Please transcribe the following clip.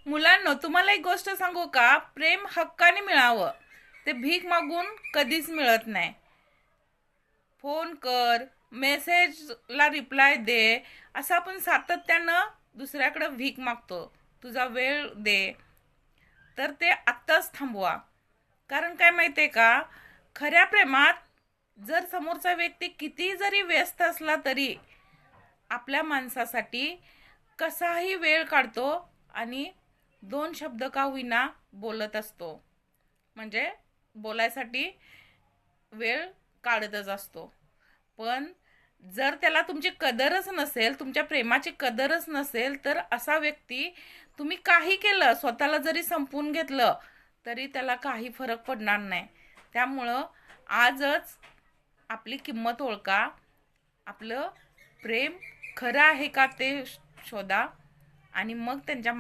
मुलांनो, तुम्हाला एक गोष्ट सांगू का? प्रेम हक्काने मिळावं ते भीक मागून कधीच मिळत नाही. फोन कर, मेसेजला रिप्लाय दे, असं आपण सातत्यानं दुसऱ्याकडे भीक मागतो. तुझा वेळ दे, तर ते आत्ताच थांबवा. कारण काय माहितीये का, खऱ्या प्रेमात जर समोरचा व्यक्ती किती जरी व्यस्त असला तरी आपल्या माणसासाठी कसाही वेळ काढतो आणि दोन शब्द का होईना बोलत असतो. म्हणजे बोलायसाठी वेळ काढतच असतो. पण जर त्याला तुमची कदरच नसेल, तुमच्या प्रेमाची कदरच नसेल, तर असा व्यक्ती तुम्ही काही केलं, स्वतःला जरी संपवून घेतलं तरी त्याला काही फरक पडणार नाही. त्यामुळं आजच आपली किंमत ओळखा. आपलं प्रेम खरं आहे का ते शोधा आणि मग त्यांच्या